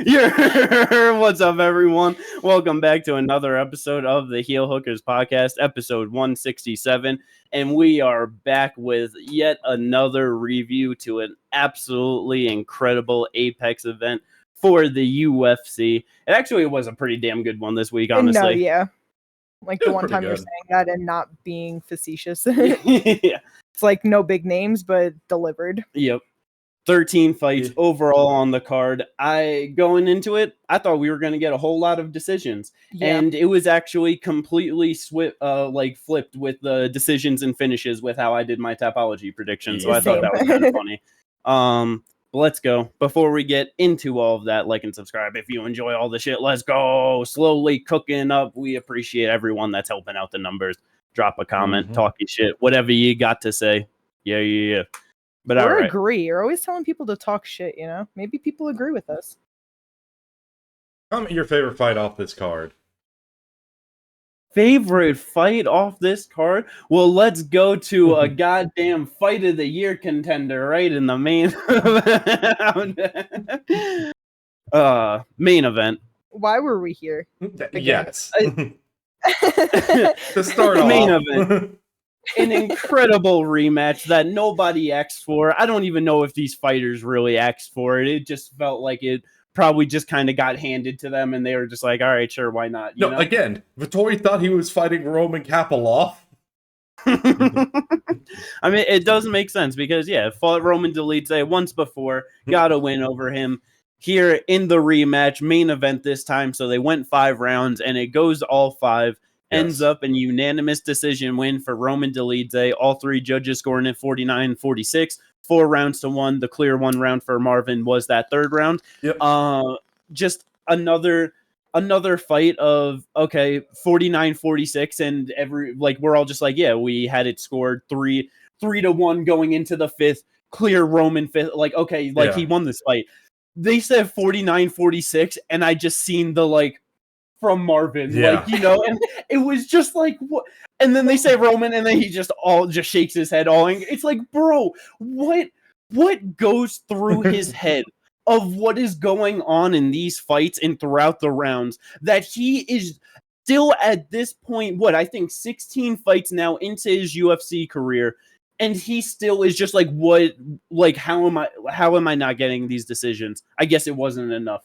What's up, everyone? Welcome back to another episode of the Heel Hookers Podcast, episode 167. And we are back with yet another review to an absolutely incredible Apex event for the UFC. It actually was a pretty damn good one this week, honestly. No, yeah. Like the one time you're saying that and not being facetious. Yeah. It's like no big names, but delivered. Yep. 13 fights overall on the card. Going into it, I thought we were going to get a whole lot of decisions. Yeah. And it was actually completely flipped with the decisions and finishes with how I did my topology prediction. So I thought that was kind of funny. But let's go. Before we get into all of that, like and subscribe if you enjoy all the shit. Let's go. Slowly cooking up. We appreciate everyone that's helping out the numbers. Drop a comment, talking shit, whatever you got to say. Yeah. But or agree. You're always telling people to talk shit, you know? Maybe people agree with us. Comment your favorite fight off this card. Favorite fight off this card? Well, let's go to a goddamn fight of the year contender right in the main main event. Why were we here? Yes. To start off. Main event. An incredible rematch that nobody asked for. I don't even know if these fighters really asked for it. It just felt like it probably just kind of got handed to them, and they were just like, all right, sure, why not? You know? Again, Vettori thought he was fighting Roman Kapilov. I mean, it does make sense because, fought Roman Dolidze once before, got a win over him. Here in the rematch, main event this time, so they went 5 rounds, and it goes all 5. Ends up in unanimous decision win for Roman Dolidze. All 3 judges scoring it 49-46. 4 rounds to 1. The clear 1 round for Marvin was that 3rd round. Yep. Just another fight of 49-46, and we're all just like, yeah, we had it scored 3-1 going into the 5th. Clear Roman 5th. He won this fight. They said 49-46, and I just seen the from Marvin, and it was just like, what? And then they say Roman, and then he just shakes his head it's like, bro, what goes through his head of what is going on in these fights and throughout the rounds that he is still at this point, I think 16 fights now into his UFC career, and he still is just like, what, how am I not getting these decisions? I guess it wasn't enough.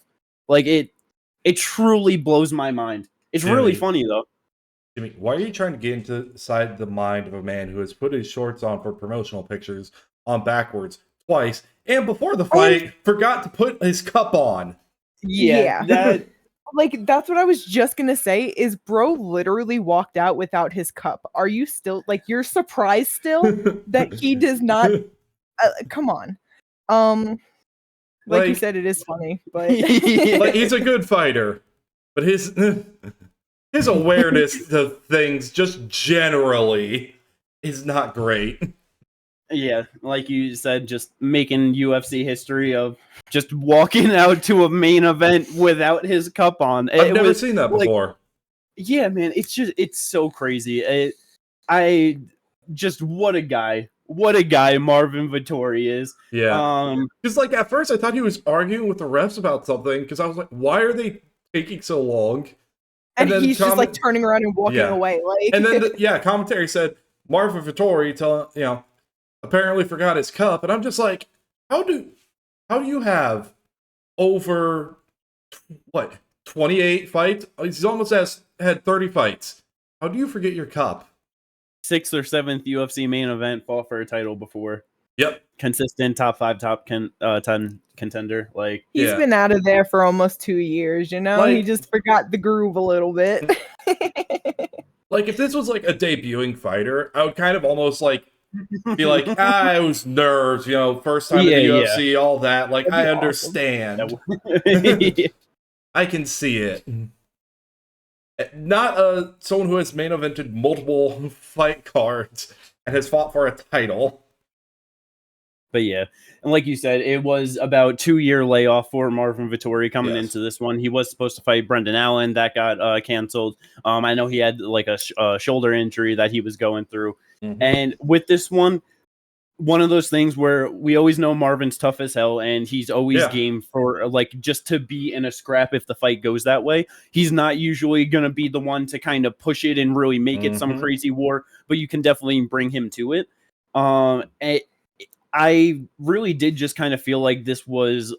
It truly blows my mind. It's really funny, though. Jimmy, why are you trying to get inside the mind of a man who has put his shorts on for promotional pictures on backwards twice, and before the fight, forgot to put his cup on? Yeah. That's what I was just going to say, is bro literally walked out without his cup. Are you still, you're surprised still that he does not... come on. You said, it is funny, but he's a good fighter, but his awareness to things just generally is not great. Yeah, like you said, just making UFC history of just walking out to a main event without his cup on. I've never seen that before. Yeah, man, it's so crazy. What a guy. What a guy Marvin Vettori is. Yeah. Because at first I thought he was arguing with the refs about something, because I was like, why are they taking so long? And then he's just turning around and walking away. And then commentary said Marvin Vettori apparently forgot his cup, and I'm just like, how do you have over 28 fights? He's almost had 30 fights. How do you forget your cup? 6th or 7th UFC main event, fought for a title before. Yep. Consistent top 5, top 10 contender. He's been out of there for almost 2 years, he just forgot the groove a little bit. If this was a debuting fighter, I would kind of almost be like, it was nerves, first time in the UFC, all that. I understand. I can see it. Not someone who has main evented multiple fight cards and has fought for a title. But yeah, and like you said, it was about 2-year layoff for Marvin Vettori coming into this one. He was supposed to fight Brendan Allen. That got canceled. I know he had a shoulder injury that he was going through. And with this one, one of those things where we always know Marvin's tough as hell, and he's always Yeah. game for like just to be in a scrap if the fight goes that way. He's not usually going to be the one to kind of push it and really make it some crazy war, but you can definitely bring him to it. I really did just kind of feel like this was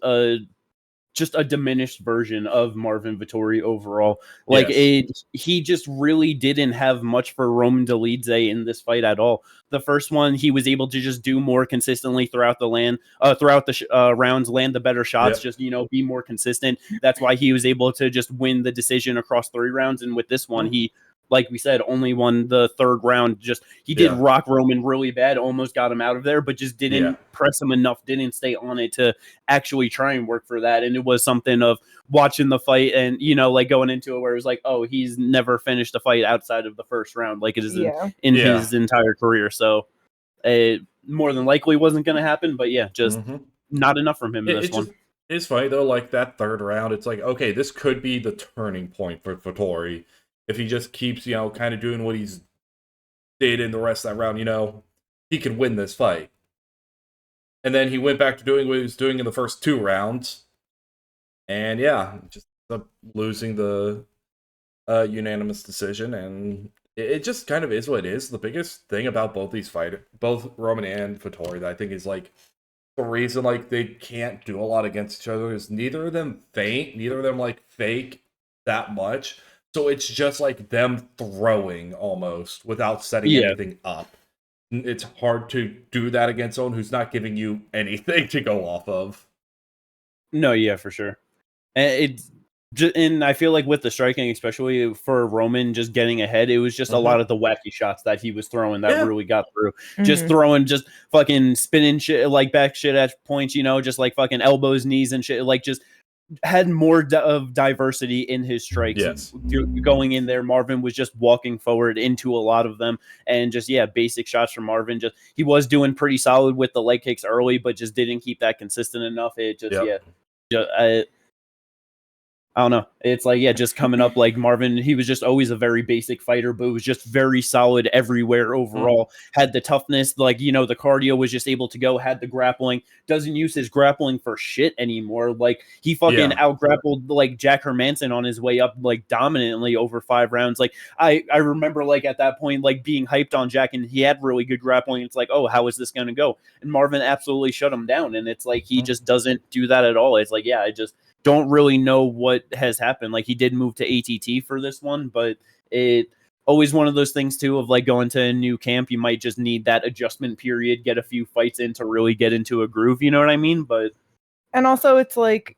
just a diminished version of Marvin Vettori overall. Like he just really didn't have much for Roman Dolidze in this fight at all. The first one, he was able to just do more consistently throughout the rounds, land the better shots, just, be more consistent. That's why he was able to just win the decision across 3 rounds. And with this one, he, like we said, only won the 3rd round. He did rock Roman really bad, almost got him out of there, but just didn't press him enough, didn't stay on it to actually try and work for that. And it was something of watching the fight and, like going into it where it was like, oh, he's never finished a fight outside of the 1st round, like it is in his entire career. So it more than likely wasn't going to happen, but just not enough from him in this one. It's funny though, like that 3rd round, it's like, okay, this could be the turning point for Vettori. If he just keeps, kind of doing what he's did in the rest of that round, he could win this fight. And then he went back to doing what he was doing in the first 2 rounds. And just losing the unanimous decision. And it just kind of is what it is. The biggest thing about both these fighters, both Roman and Vettori, that I think is like the reason like they can't do a lot against each other is neither of them faint, neither of them like fake that much. So it's just like them throwing almost without setting anything up. It's hard to do that against someone who's not giving you anything to go off of. No, yeah, for sure. And I feel like with the striking, especially for Roman just getting ahead, it was just a lot of the wacky shots that he was throwing that really got through. Just throwing, just fucking spinning shit, like back shit at points, just like fucking elbows, knees, and shit, like just had more of diversity in his strikes. Going in there, Marvin was just walking forward into a lot of them, and just basic shots from Marvin. Just he was doing pretty solid with the leg kicks early, but just didn't keep that consistent enough. It just I don't know. It's like, just coming up like Marvin, he was just always a very basic fighter, but was just very solid everywhere overall. Had the toughness, like, the cardio was just able to go, had the grappling, doesn't use his grappling for shit anymore. Like, he fucking out-grappled, like, Jack Hermanson on his way up, like, dominantly over 5 rounds. Like, I remember, like, at that point, like, being hyped on Jack, and he had really good grappling. It's like, oh, how is this going to go? And Marvin absolutely shut him down, and it's like, he just doesn't do that at all. It's like, I just don't really know what has happened. Like, he did move to ATT for this one, but it always one of those things too of like going to a new camp. You might just need that adjustment period, get a few fights in to really get into a groove. You know what I mean? But and also it's like,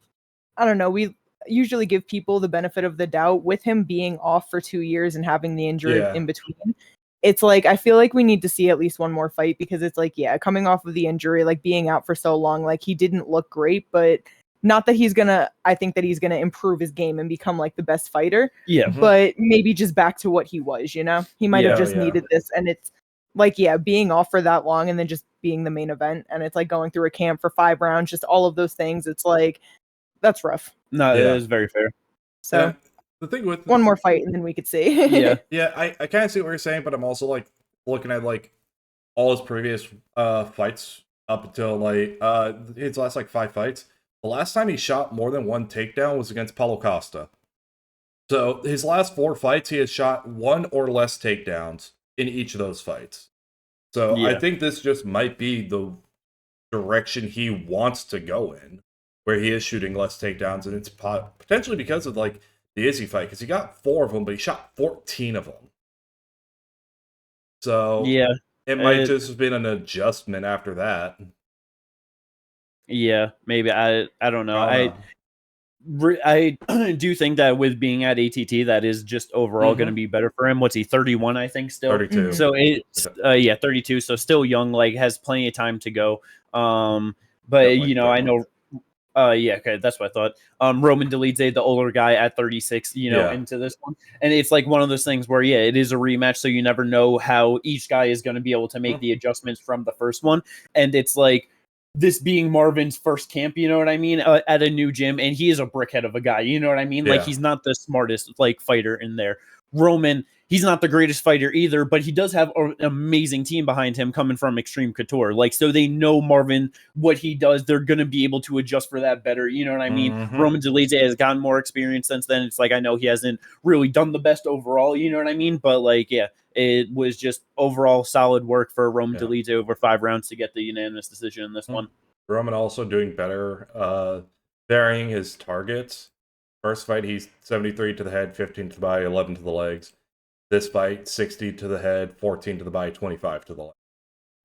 I don't know. We usually give people the benefit of the doubt with him being off for 2 years and having the injury in between. It's like, I feel like we need to see at least one more fight because it's like, coming off of the injury, like being out for so long, like he didn't look great, but not that I think that he's gonna improve his game and become like the best fighter. But maybe just back to what he was, He might have just needed this. And it's like, being off for that long and then just being the main event. And it's like going through a camp for 5 rounds, just all of those things. It's like, that's rough. No, it is very fair. So the thing with one more fight and then we could see. I kind of see what you're saying, but I'm also like looking at like all his previous fights up until like his last like 5 fights. The last time he shot more than 1 takedown was against Paulo Costa. So his last 4 fights, he has shot 1 or less takedowns in each of those fights. So I think this just might be the direction he wants to go in, where he is shooting less takedowns, and it's potentially because of like the Izzy fight, because he got 4 of them, but he shot 14 of them. So it might just have been an adjustment after that. Yeah, maybe. I don't know. I do think that with being at ATT, that is just overall going to be better for him. What's he, 31, I think, still? 32. So it's 32. So still young, like has plenty of time to go. But like I know. Okay, that's what I thought. Roman Dolidze, the older guy at 36, into this one. And it's like one of those things where, it is a rematch, so you never know how each guy is going to be able to make the adjustments from the first one. And it's like, this being Marvin's first camp, you know what I mean, at a new gym, and he is a brickhead of a guy, you know what I mean? Like, he's not the smartest, like, fighter in there. Roman, he's not the greatest fighter either, but he does have an amazing team behind him coming from Extreme Couture. Like, so they know Marvin, what he does. They're going to be able to adjust for that better. You know what I mean? Roman Dolidze has gotten more experience since then. It's like, I know he hasn't really done the best overall. You know what I mean? But like, yeah, it was just overall solid work for Roman Dolidze over 5 rounds to get the unanimous decision in this one. Roman also doing better, varying his targets. First fight, he's 73 to the head, 15 to the body, 11 to the legs. This fight, 60 to the head, 14 to the body, 25 to the legs.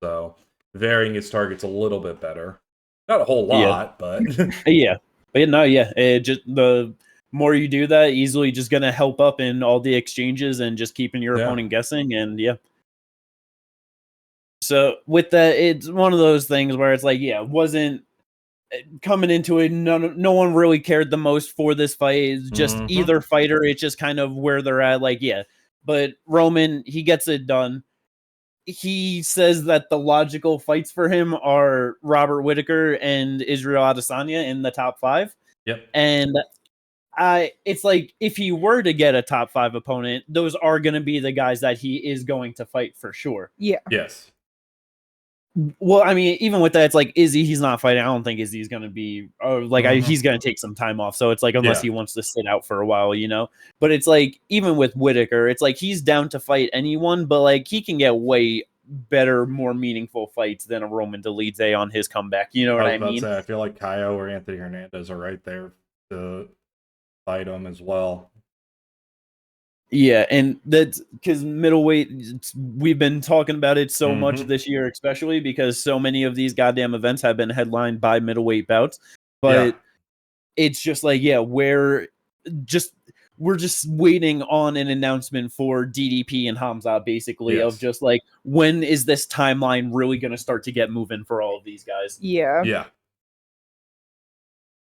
So, varying his targets a little bit better. Not a whole lot, but... yeah. But no, yeah. Just the more you do that, easily just going to help up in all the exchanges and just keeping your opponent guessing. And yeah. So, with that, it's one of those things where it's like, yeah, wasn't... coming into it, no one really cared the most for this fight. It's just either fighter. It's just kind of where they're at. Like, yeah, but Roman, he gets it done. He says that the logical fights for him are Robert Whittaker and Israel Adesanya in the top 5. Yep. And it's like, if he were to get a top 5 opponent, those are going to be the guys that he is going to fight for sure. Yeah. Yes. Well, I mean, even with that, it's like Izzy, he's not fighting. I don't think Izzy's going to be he's going to take some time off. So it's like, unless he wants to sit out for a while, you know, but it's like, even with Whittaker, it's like, he's down to fight anyone, but like, he can get way better, more meaningful fights than a Roman Dolidze on his comeback. You know what I mean? I feel like Caio or Anthony Hernandez are right there to fight him as well. Yeah, and that's because middleweight, we've been talking about it so much this year, especially because so many of these goddamn events have been headlined by middleweight bouts. But it's just like, yeah, we're just waiting on an announcement for DDP and Hamza, basically, of just like, when is this timeline really going to start to get moving for all of these guys? Yeah. Yeah.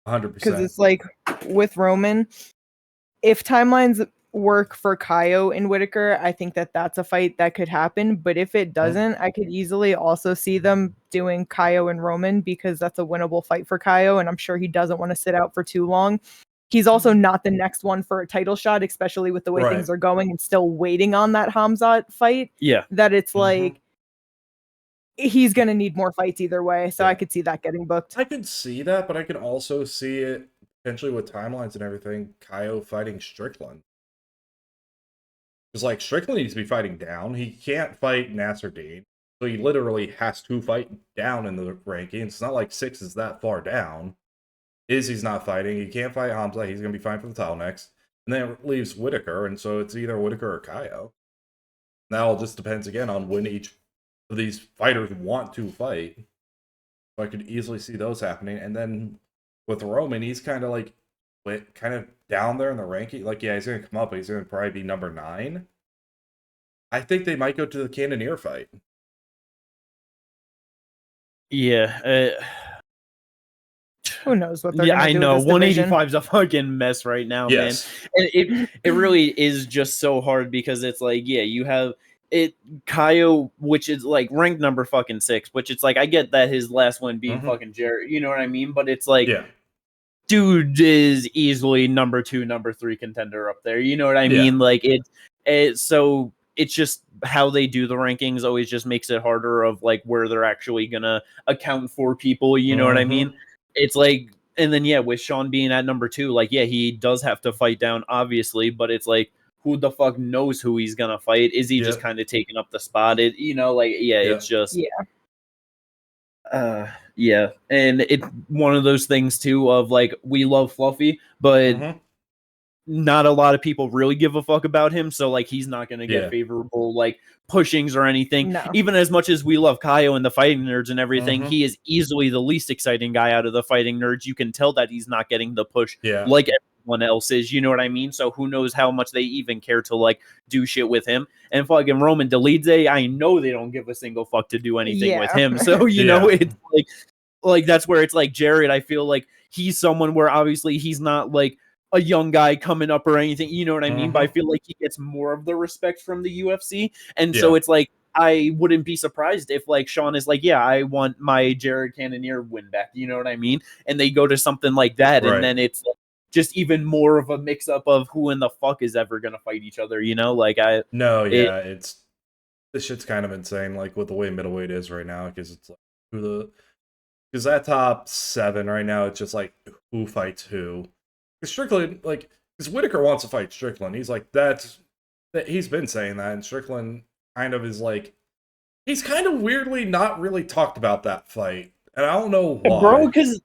100%. Because it's like, with Roman, if timelines work for Caio and Whittaker, I think that that's a fight that could happen. But if it doesn't, I could easily also see them doing Caio and Roman, because that's a winnable fight for Caio, and I'm sure he doesn't want to sit out for too long. He's also not the next one for a title shot, especially with the way things are going, and still waiting on that Hamzat fight. Yeah. That it's like, he's going to need more fights either way. So I could see that getting booked. I could see that, but I could also see it potentially with timelines and everything, Caio fighting Strickland. Because, like, Strickland needs to be fighting down. He can't fight Nasruddin. So he literally has to fight down in the rankings. It's not like 6 is that far down. Izzy's not fighting. He can't fight Hamza. He's going to be fighting for the title next. And then it leaves Whittaker, and so it's either Whittaker or Caio. That all just depends, again, on when each of these fighters want to fight. So I could easily see those happening. And then with Roman, he's kind of like, kind of down there in the ranking. Like, yeah, he's going to come up, but he's going to probably be number 9. I think they might go to the Cannonier fight. Yeah. Who knows what they're going to do? I know. With this 185 is a fucking mess right now, man. And it really is just so hard, because it's like, yeah, you have Caio, which is like ranked number fucking 6, which it's like, I get that his last one being fucking Jarrett, you know what I mean? But it's like, dude is easily number 2, number 3 contender up there. You know what I mean? Like, so it's just how they do the rankings always just makes it harder of like where they're actually gonna account for people. You know what I mean? It's like, and then yeah, with Sean being at number 2, like, yeah, he does have to fight down, obviously, but it's like, who the fuck knows who he's gonna fight? Is he just kind of taking up the spot? It's just and it's one of those things too of like, we love Fluffy, but not a lot of people really give a fuck about him, so like, he's not gonna get favorable like pushings or anything. Even as much as we love Caio and the Fighting Nerds and everything, he is easily the least exciting guy out of the Fighting Nerds. You can tell that he's not getting the push like everyone else is, you know what I mean? So who knows how much they even care to like do shit with him. And fucking Roman Dolidze, I know they don't give a single fuck to do anything with him. So you know, it's like that's where it's like Jared, I feel like he's someone where obviously he's not like a young guy coming up or anything, you know what I mean? But I feel like he gets more of the respect from the UFC. And so it's like, I wouldn't be surprised if like Sean is like, yeah, I want my Jared Cannonier win back, you know what I mean? And they go to something like that, and then it's like, just even more of a mix up of who in the fuck is ever gonna fight each other, you know? Like it's this shit's kind of insane, like with the way middleweight is right now, because it's like because that top 7 right now, it's just like who fights who. Because Strickland, like, because Whitaker wants to fight Strickland, he's like that he's been saying that, and Strickland kind of is like, he's kind of weirdly not really talked about that fight. And I don't know why. Bro, because,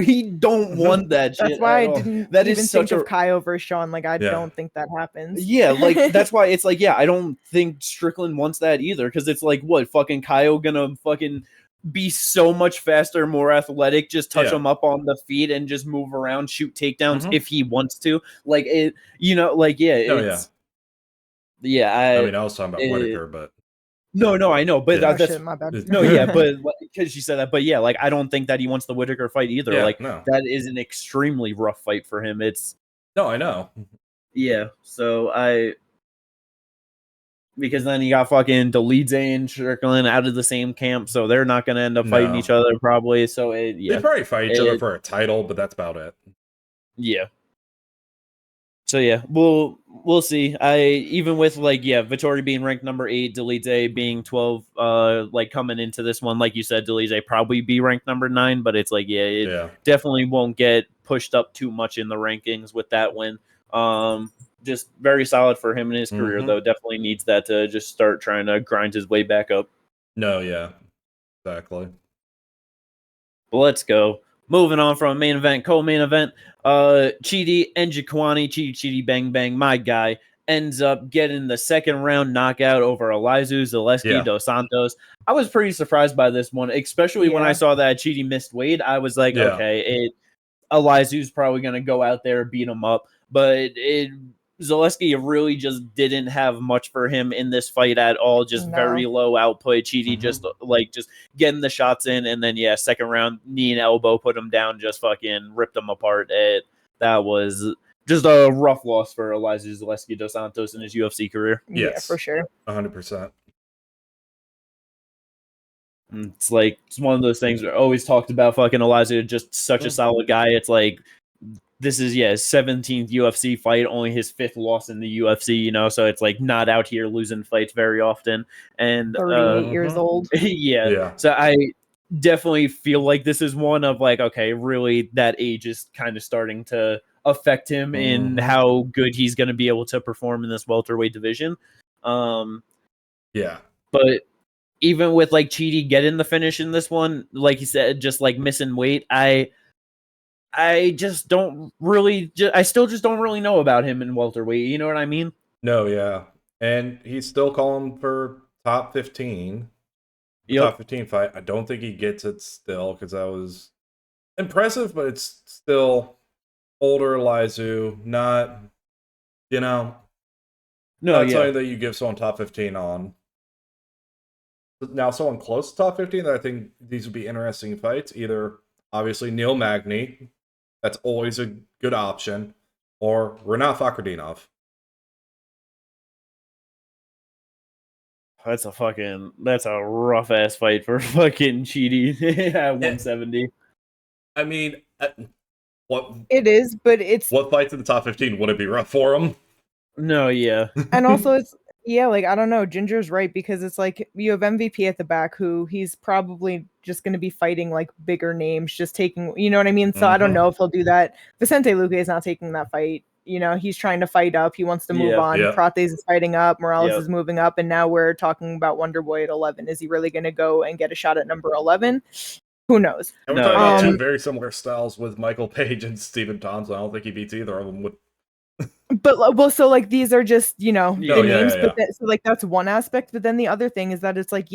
he don't want that shit. That's why I didn't even think of Kai over Sean. Like, I don't think that happens. Yeah, like, that's why it's like, yeah, I don't think Strickland wants that either. Because it's like, what, fucking Kyle gonna fucking be so much faster, more athletic, just touch him up on the feet and just move around, shoot takedowns if he wants to. Like, it, you know, like, yeah, it's... Yeah, I mean, I was talking about Whitaker, but... No, I know, but that's shit, my bad. No, yeah, but because you said that, but yeah, like I don't think that he wants the Whitaker fight either. Yeah, like no. that is an extremely rough fight for him. It's I know. Yeah, so because then you got fucking Dolidze and Strickland out of the same camp, so they're not going to end up fighting each other probably. So they probably fight each other for a title, but that's about it. Yeah. So yeah, we'll see. Even with like Vettori being ranked number 8, Dolidze being 12, like coming into this one, like you said, Dolidze probably be ranked number 9, but it's like definitely won't get pushed up too much in the rankings with that win. Just very solid for him in his career though. Definitely needs that to just start trying to grind his way back up. No, yeah, exactly. Well, let's go. Moving on from main event, co-main event, Chidi and Njokuani, Chidi Bang Bang, my guy, ends up getting the second round knockout over Elizeu Zaleski dos Santos. I was pretty surprised by this one, especially when I saw that Chidi missed weight. I was like, okay, Elizeu's probably going to go out there and beat him up, but Zaleski really just didn't have much for him in this fight at all. Just very low output. Chidi just getting the shots in, and then second round knee and elbow put him down, just fucking ripped him apart. That was just a rough loss for Elizeu Zaleski dos Santos in his UFC career. Yes, yeah, for sure, 100%. It's like it's one of those things where I always talked about fucking Elizeu, just such a solid guy. It's like, this is his 17th UFC fight, only his 5th loss in the UFC, you know, so it's like not out here losing fights very often. And 38 years old. Yeah. So I definitely feel like this is one of like, okay, really that age is kind of starting to affect him in how good he's going to be able to perform in this welterweight division. But even with like Chidi getting the finish in this one, like you said, just like missing weight, I just don't really, I still just don't really know about him in welterweight. You know what I mean? No, yeah. And he's still calling for top 15. Top 15 fight. I don't think he gets it still, because that was impressive, but it's still older Elizeu, not, not something that you give someone top 15 on. Now, someone close to top 15 that I think these would be interesting fights, either obviously Neil Magny, that's always a good option, or Renat Fakhretdinov. That's a rough ass fight for fucking Chidi at 170. I mean, what it is, but what fights in the top 15 would it be rough for him? No, yeah. And also it's like, I don't know, Ginger's right, because it's like you have MVP at the back who he's probably just going to be fighting like bigger names, just taking, you know what I mean? So I don't know if he'll do that. Vicente Luque is not taking that fight. You know, he's trying to fight up. He wants to move on. Prates is fighting up. Morales is moving up. And now we're talking about Wonderboy at 11. Is he really going to go and get a shot at number 11? Who knows? And we're talking about two very similar styles with Michael Page and Stephen Thompson. I don't think he beats either of them. But well, so like these are just, the names. Yeah. But so like that's one aspect. But then the other thing is that it's like,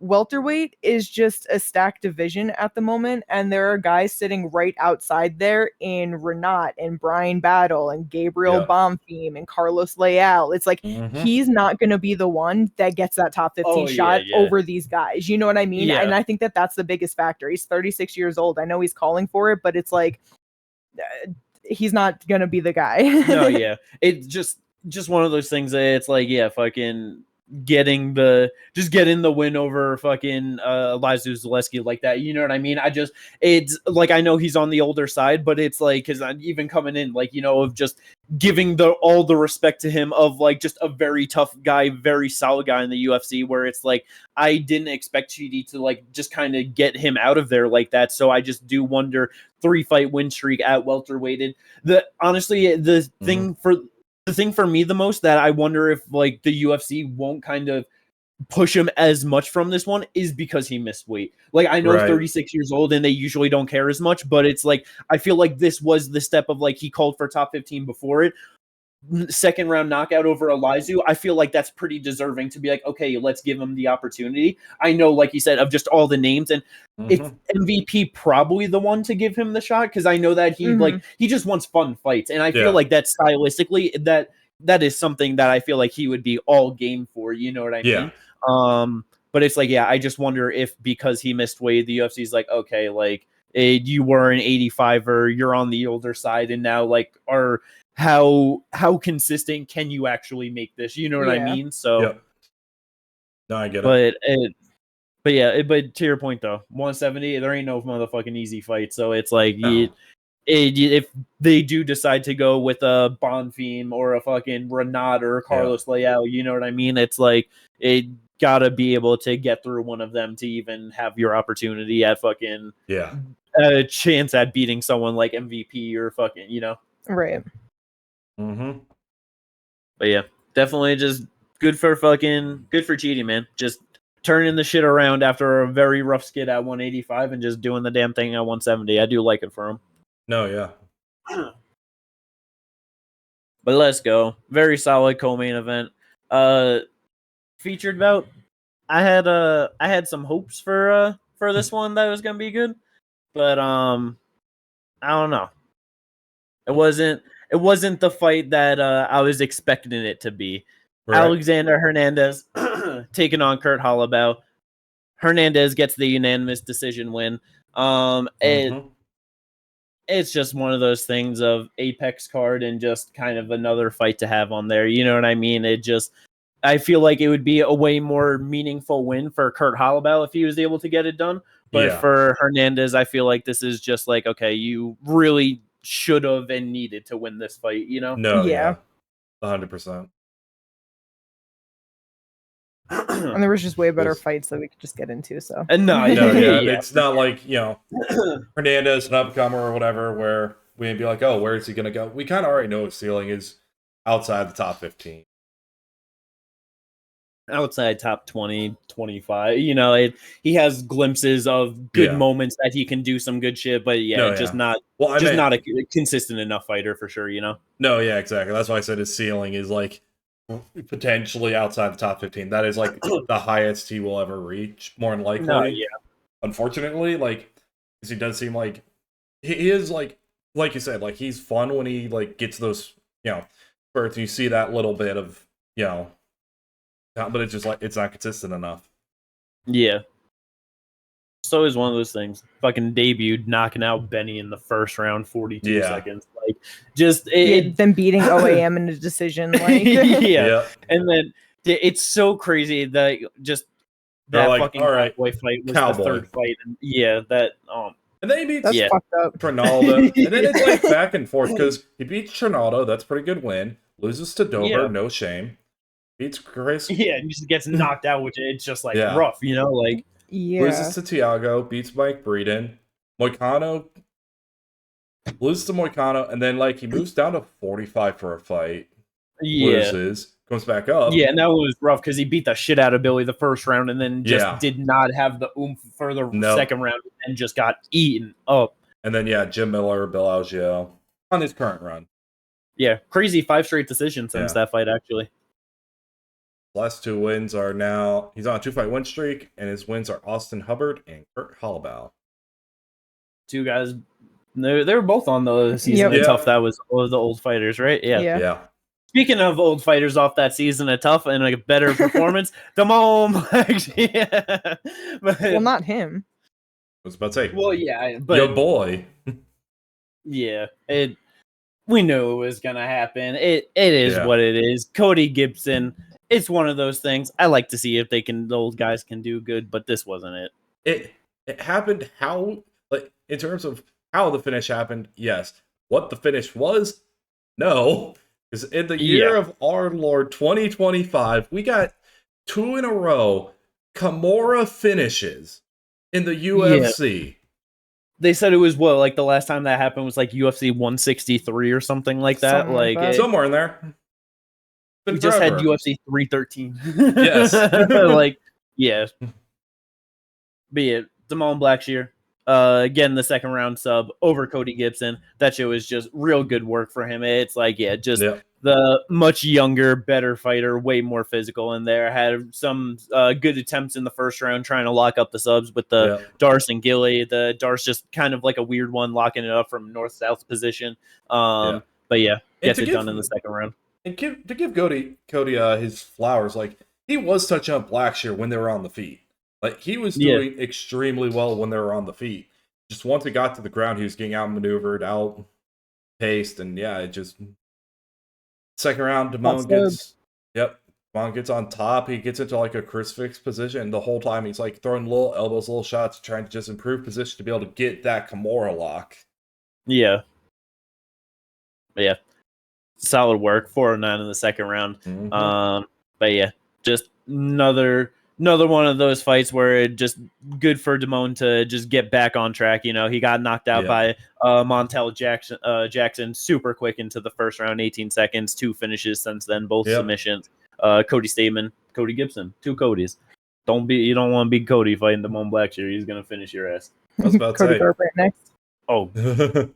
welterweight is just a stacked division at the moment, and there are guys sitting right outside there in Renat and Brian Battle and Gabriel Bonfim and Carlos Leal. It's like he's not going to be the one that gets that top 15 shot over these guys. You know what I mean? And I think that that's the biggest factor. He's 36 years old. I know he's calling for it, but it's like he's not going to be the guy. No, yeah. It's just one of those things that it's like, fucking getting the win over fucking Laszlo Zaleski like that. You know what I mean? It's like, I know he's on the older side, but it's like, because I'm even coming in, like, you know, of just giving all the respect to him of like just a very tough guy, very solid guy in the UFC, where it's like I didn't expect GD to like just kind of get him out of there like that. So I just do wonder, 3-fight win streak at welterweighted. Honestly, the thing for me the most that I wonder if like the UFC won't kind of push him as much from this one is because he missed weight. Like, I know 36 years old and they usually don't care as much, but it's like I feel like this was the step of like he called for top 15 before it. Second round knockout over Elijah, I feel like that's pretty deserving to be like, okay, let's give him the opportunity. I know, like you said, of just all the names, and it's MVP probably the one to give him the shot, because I know that he just wants fun fights, and I feel like that stylistically that is something that I feel like he would be all game for. You know what I mean? But it's like, I just wonder if because he missed weight, the UFC's like, okay, like you were an 85er, you're on the older side, and now like how consistent can you actually make this? You know what I mean? So, no, I get it. But to your point though, 170, there ain't no motherfucking easy fight. So it's like, if they do decide to go with a Bonfim or a fucking Renat or a Carlos Leal, you know what I mean? It's like, it gotta be able to get through one of them to even have your opportunity at fucking a chance at beating someone like MVP or fucking, you know? Right. But yeah, definitely just good for Chidi, man. Just turning the shit around after a very rough skid at 185 and just doing the damn thing at 170. I do like it for him. No, yeah. But let's go. Very solid co-main event. Featured bout. I had some hopes for this one that it was gonna be good, but I don't know. It wasn't the fight that I was expecting it to be. Right. Alexander Hernandez taking on Kurt Holloway. Hernandez gets the unanimous decision win. It's just one of those things of Apex card and just kind of another fight to have on there. You know what I mean? I feel like it would be a way more meaningful win for Kurt Holloway if he was able to get it done. But for Hernandez, I feel like this is just like, okay, you really should have and needed to win this fight, you know? No, 100%. And there was just way better fights that we could just get into. So it's not like, you know, Hernandez, an upcomer or whatever, where we'd be like, oh, where is he gonna go? We kind of already know his ceiling is outside the top 15. Outside top 20, 25. You know, he has glimpses of good moments that he can do some good shit, but not a consistent enough fighter for sure, you know? No, yeah, exactly. That's why I said his ceiling is like potentially outside the top 15. That is like the highest he will ever reach, more than likely. No, yeah. Unfortunately, like, because he does seem like he is like you said, like he's fun when he like gets those, you know, spurts. You see that little bit of, you know, but it's just like it's not consistent enough. Yeah. So is one of those things. Fucking debuted knocking out Benny in the first round, 42 seconds. Like, just them beating OAM in a decision. Like, and then it's so crazy that just that like, fucking Cowboy fight was the third fight. And and then he beats fucked up. Trinaldo. And then it's like back and forth because he beats Trinaldo. That's a pretty good win. Loses to Dover, no shame. Beats Chris. Yeah, and just gets knocked out, which it's just like rough, you know, like loses to Tiago, beats Mike Breeden, Moicano loses to Moicano, and then like he moves down to 45 for a fight. Loses, comes back up. Yeah, and that was rough because he beat the shit out of Billy the first round, and then just did not have the oomph for the second round, and just got eaten up. And then Jim Miller, Bill Algeo on his current run. Yeah, crazy 5 straight decisions since that fight actually. Last 2 wins are now he's on a 2-fight win streak, and his wins are Austin Hubbard and Kurt Holloway. 2 guys, they were both on the season of Tough. That was all the old fighters, right? Yeah. Speaking of old fighters off that season of Tough and a better performance, Damon. Well, not him. I was about to say. Well, yeah, but your boy. Yeah, we knew it was gonna happen. It is what it is. Cody Gibson. It's one of those things. I like to see if the old guys can do good, but this wasn't it. It happened how, like, in terms of how the finish happened, yes. What the finish was, no. Because in the year of our Lord 2025, we got 2 in a row Kimura finishes in the UFC. Yeah. They said it was like the last time that happened was like UFC 163 or something like that. Somewhere in there. We just had UFC 313. Yes. Yeah. Be it. Damone Blackshear. Again, the second round sub over Cody Gibson. That shit was just real good work for him. It's the much younger, better fighter, way more physical in there. Had some good attempts in the first round trying to lock up the subs with the Darce and Gilly. The Darce just kind of like a weird one, locking it up from north-south position. But yeah, gets it done in the second round. And to give Cody his flowers, like, he was touching up Blackshear when they were on the feet. Like, he was doing extremely well when they were on the feet. Just once it got to the ground, he was getting outmaneuvered, outpaced, and it just... Second round, Damone gets on top. He gets into like a crucifix position, and the whole time he's like throwing little elbows, little shots, trying to just improve position to be able to get that Kimura lock. Yeah. Solid work. 409 in the second round. But yeah, just another one of those fights where it just good for Damone to just get back on track. You know, he got knocked out by Montel Jackson super quick into the first round, 18 seconds, 2 finishes since then, both submissions. Cody Stamen, Cody Gibson, 2 Codys. You don't want to be Cody fighting Damone Blackshear. He's gonna finish your ass. I was about to Cody Garbrandt next. Oh,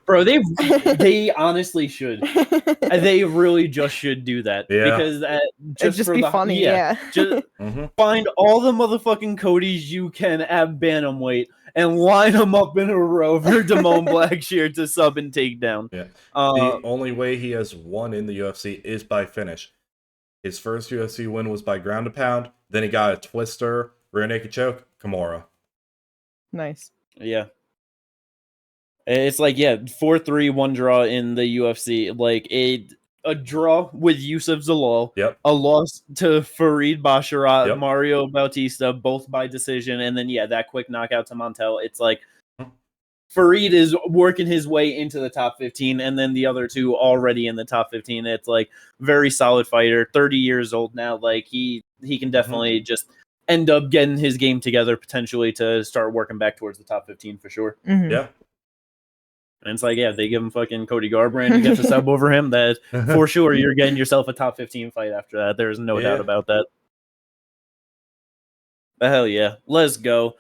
bro, they honestly should. They really just should do that because it'd just be funny. Just find all the motherfucking Codys you can at bantamweight and line them up in a row for Damone Blackshear to sub and take down. Yeah, the only way he has won in the UFC is by finish. His first UFC win was by ground and pound. Then he got a twister, rear naked choke, Kimura. Nice. Yeah. It's 4-3, 1 draw in the UFC. Like a draw with Yusuf Zalal. A loss to Farid Basharat, Mario Bautista, both by decision, and then that quick knockout to Montel. It's like Farid is working his way into the top 15, and then the other 2 already in the top 15. It's like very solid fighter, 30 years old now. Like he can definitely just end up getting his game together potentially to start working back towards the top 15 for sure. Yeah. And it's like, they give him fucking Cody Garbrandt and gets a sub over him. That for sure you're getting yourself a top 15 fight after that. There's no doubt about that. But hell yeah, let's go.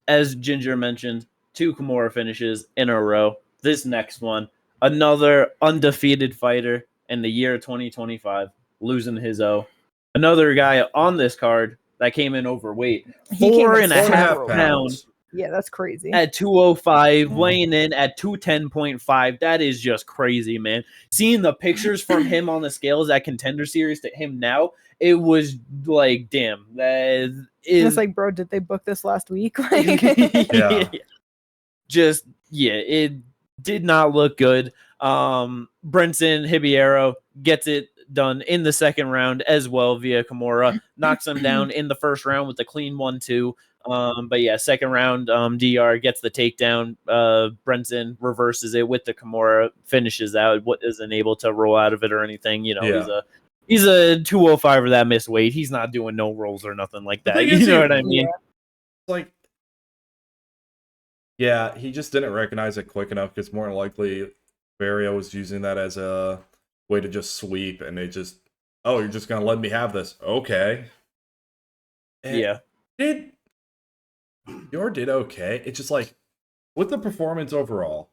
As Ginger mentioned, 2 Kimura finishes in a row. This next one, another undefeated fighter in the year 2025, losing his O. Another guy on this card that came in overweight, 4.5 pounds. Yeah, that's crazy. At 205, weighing in at 210.5. That is just crazy, man. Seeing the pictures from him on the scales at Contender Series to him now, it was like, damn. It's like, bro, did they book this last week? It did not look good. Brenson Hibiero gets it done in the second round as well via Kimura. Knocks him down in the first round with a clean 1-2. But second round, DR gets the takedown. Brenson reverses it with the Kimura, finishes out. Isn't able to roll out of it or anything. You know, he's a 205 that missed weight. He's not doing no rolls or nothing like that. You know what I mean? He just didn't recognize it quick enough because more than likely Barrio was using that as a way to just sweep, and they just, you're just gonna let me have this, okay? And did okay. It's just like, with the performance overall,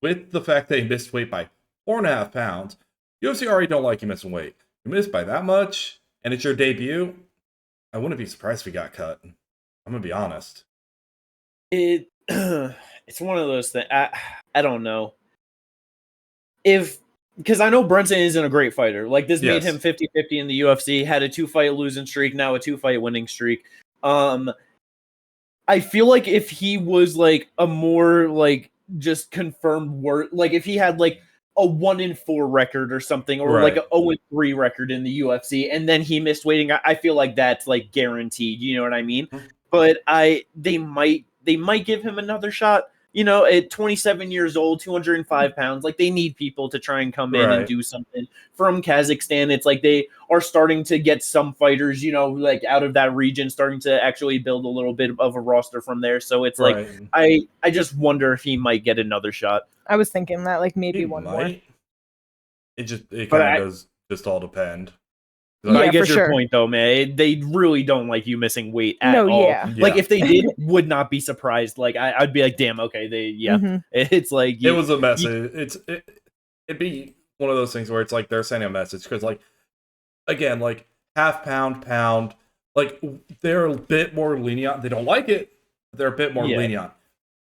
with the fact that he missed weight by 4.5 pounds, UFC already don't like you missing weight. You missed by that much, and it's your debut. I wouldn't be surprised if he got cut. I'm gonna be honest. It's one of those things. I don't know because I know Brenson isn't a great fighter. Like, this made him 50-50 in the UFC. Had a 2-fight losing streak, now a 2-fight winning streak. I feel like if he was like a more like just confirmed word, like if he had like a 1-4 record or something, or like a 0-3 record in the UFC, and then he missed waiting, I feel like that's like guaranteed. You know what I mean? But they might give him another shot. You know, at 27 years old, 205 pounds, like they need people to try and come in and do something. From Kazakhstan, it's like they are starting to get some fighters, you know, like out of that region, starting to actually build a little bit of a roster from there. So it's like, I just wonder if he might get another shot. I was thinking that, like, maybe one more. It kind of does just all depend. But I get your point, though, man. They really don't like you missing weight at all. Yeah. Like, if they did, would not be surprised. Like, I'd be like, damn, okay, It's like... it was a message. It'd be one of those things where it's like they're sending a message. Because, like, again, like, half pound, like, they're a bit more lenient. They don't like it, but they're a bit more lenient.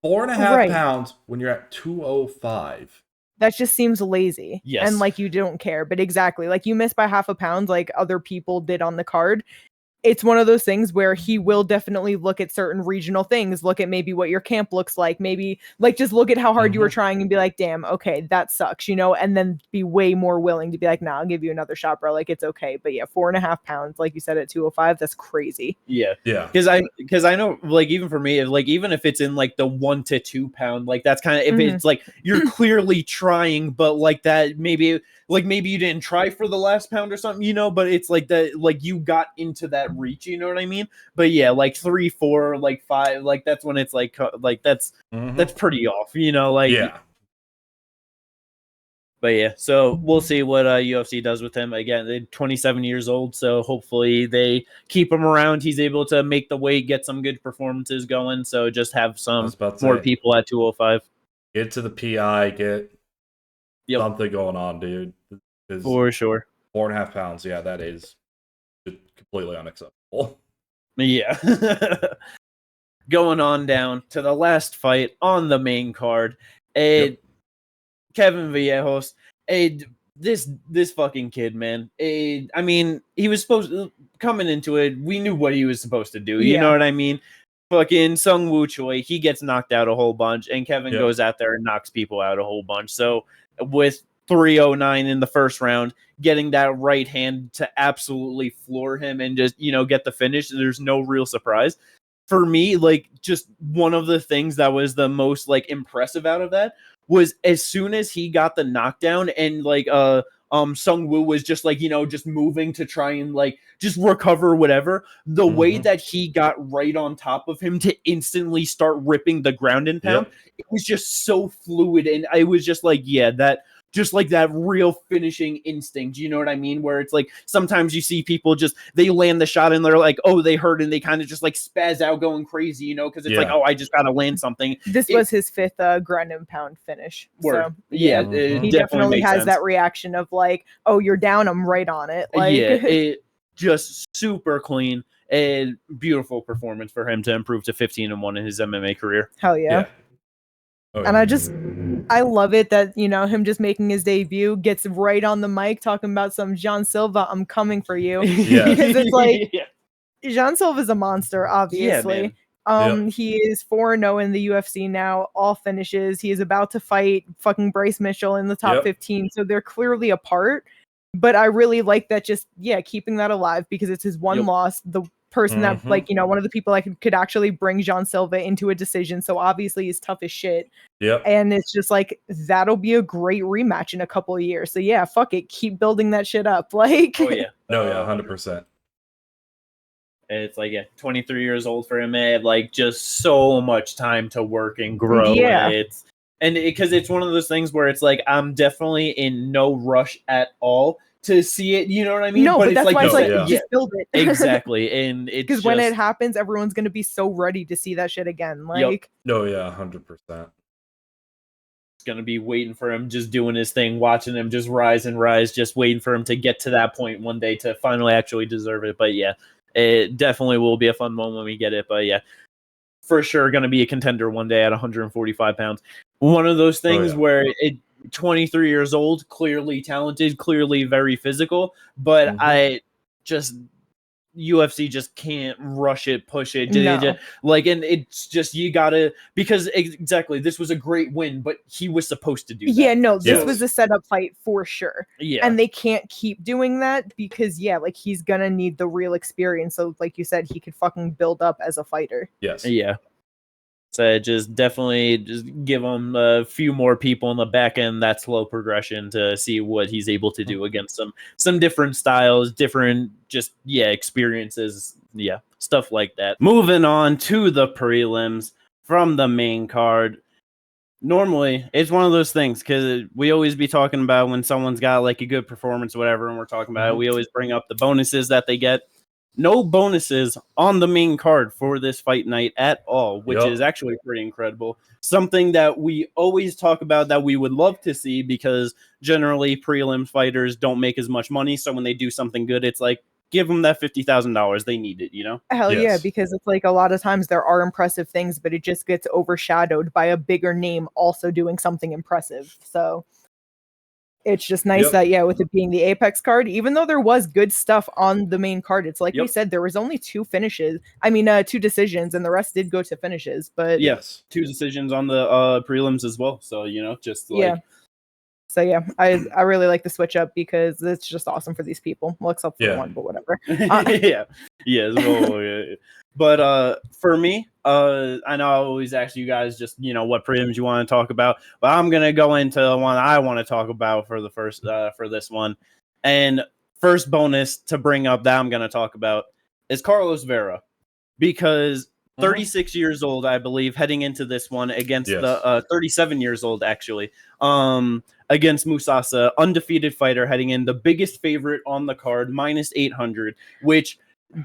4.5 pounds when you're at 205. That just seems lazy. Yes. And like you don't care. But exactly, like you miss by half a pound like other people did on the card. It's one of those things where he will definitely look at certain regional things, look at maybe what your camp looks like, maybe like just look at how hard you were trying and be like, damn, okay, that sucks, you know, and then be way more willing to be like, nah, I'll give you another shot, bro. Like, it's okay. But yeah, 4.5 pounds, like you said, at 205, that's crazy. Yeah. Because I know, like, even for me, like, even if it's in like the 1 to 2 pound, like that's kind of, if it's like you're clearly trying, but like that maybe you didn't try for the last pound or something, you know, but it's like that, like you got into that reach, you know what I mean? But yeah, like 3, 4, like 5, like that's when it's like that's pretty off, you know, like But yeah, so we'll see what UFC does with him. Again, they're 27 years old, so hopefully they keep him around. He's able to make the weight, get some good performances going. So just have some more people at 205. Get to the PI, get something going on, dude. For sure. 4.5 pounds, yeah, that is completely unacceptable. Yeah. Going on down to the last fight on the main card. Kevin Vallejos. This fucking kid, man. I mean, he was coming into it, we knew what he was supposed to do. You know what I mean? Fucking Sung Woo Choi, he gets knocked out a whole bunch, and Kevin goes out there and knocks people out a whole bunch. So with 309 in the first round, getting that right hand to absolutely floor him and just, you know, get the finish, there's no real surprise. For me, like, just one of the things that was the most, like, impressive out of that was as soon as he got the knockdown and, like, Sung Woo was just, like, you know, just moving to try and, like, just recover whatever, the way that he got right on top of him to instantly start ripping the ground and pound, it was just so fluid, and I was just like, yeah, that... just like that real finishing instinct, you know what I mean? Where it's like, sometimes you see people just, they land the shot and they're like, oh, they hurt, and they kind of just like spaz out going crazy, you know? Because it's like, oh, I just got to land something. This was his 5th ground and pound finish. Word. So, yeah, he definitely has that reaction of like, oh, you're down, I'm right on it. Like, it just super clean. A beautiful performance for him to improve to 15-1 in his MMA career. Hell yeah. Oh, and I love it that, you know, him just making his debut, gets right on the mic talking about some Jean Silva, I'm coming for you. Because it's like, Jean Silva is a monster, obviously. He is 4-0 in the UFC now, all finishes. He is about to fight fucking Bryce Mitchell in the top 15, so they're clearly apart. But I really like that, just, keeping that alive, because it's his one loss, the person that, like, you know, one of the people that could actually bring Jean Silva into a decision. So obviously he's tough as shit. And it's just like, that'll be a great rematch in a couple of years. So yeah, fuck it, keep building that shit up. Like, 100%. It's like 23 years old for him. Like, just so much time to work and grow. Because it's one of those things where it's like, I'm definitely in no rush at all to see it, you know what I mean? No, but that's why it's like, just build it. Exactly. And it's because when it happens, everyone's going to be so ready to see that shit again. Like, 100%. It's going to be waiting for him, just doing his thing, watching him just rise and rise, just waiting for him to get to that point one day to finally actually deserve it. But yeah, it definitely will be a fun moment when we get it. But yeah, for sure going to be a contender one day at 145 pounds. One of those things where 23 years old, clearly talented, clearly very physical, but I just UFC just can't rush it, push it. No. Like, and it's just, you gotta, because exactly, this was a great win, but he was supposed to do that. Yeah, no, this was a setup fight for sure. Yeah. And they can't keep doing that because, yeah, like, he's gonna need the real experience. So, like you said, he could fucking build up as a fighter. Yes. Yeah. So just definitely just give him a few more people in the back end, that slow progression to see what he's able to do against some different styles, different experiences, stuff like that. Moving on to the prelims from the main card. Normally, it's one of those things because we always be talking about when someone's got like a good performance, or whatever, and we're talking about it, we always bring up the bonuses that they get. No bonuses on the main card for this fight night at all, which is actually pretty incredible. Something that we always talk about that we would love to see, because generally prelim fighters don't make as much money. So when they do something good, it's like, give them that $50,000. They need it, you know? Hell yeah, because it's like a lot of times there are impressive things, but it just gets overshadowed by a bigger name also doing something impressive. So it's just nice that, with it being the Apex card, even though there was good stuff on the main card, it's like we said, there was only 2 finishes. I mean, 2 decisions, and the rest did go to finishes. But 2 decisions on the prelims as well. So, you know, just like... So yeah, I really like the switch up because it's just awesome for these people. Well, except for one, but whatever. But for me, I know I always ask you guys just, you know, what prelims you want to talk about, but I'm gonna go into the one I want to talk about for the first for this one. And first bonus to bring up that I'm gonna talk about is Carlos Vera, because 36 years old, I believe, heading into this one against the 37 years old, actually, against Musasa, undefeated fighter heading in, the biggest favorite on the card, minus 800, which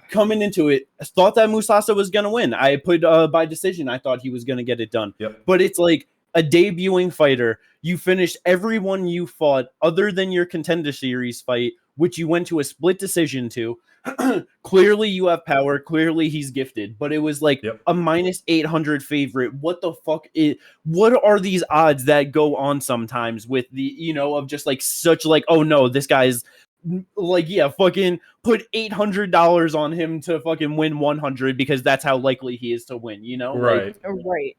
coming into it, thought that Musasa was going to win. I put by decision, I thought he was going to get it done. But it's like a debuting fighter. You finished everyone you fought other than your Contender Series fight, which you went to a split decision to. Clearly you have power. Clearly he's gifted, but it was like a minus 800 favorite. What the fuck what are these odds that go on sometimes with the, you know, of just like such like, oh no, this guy's like, fucking put $800 on him to fucking win 100 because that's how likely he is to win, you know? Right. Right.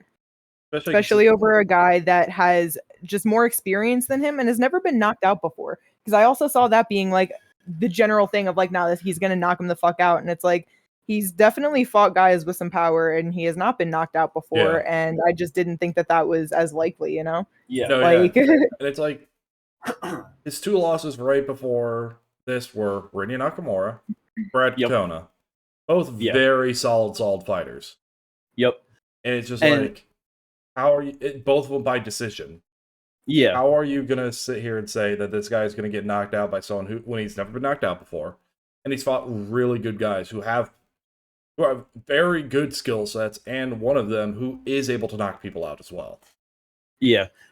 Especially over a guy that has just more experience than him and has never been knocked out before. Because I also saw that being like the general thing of like, now he's going to knock him the fuck out. And it's like, he's definitely fought guys with some power and he has not been knocked out before. And I just didn't think that that was as likely, you know? And it's like, his 2 losses right before this were Randy Nakamura, Brad Katona. Both very solid fighters. And it's just like, how are you, both of them by decision. How are you going to sit here and say that this guy is going to get knocked out by someone who, when he's never been knocked out before, and he's fought really good guys who have very good skill sets, and one of them who is able to knock people out as well.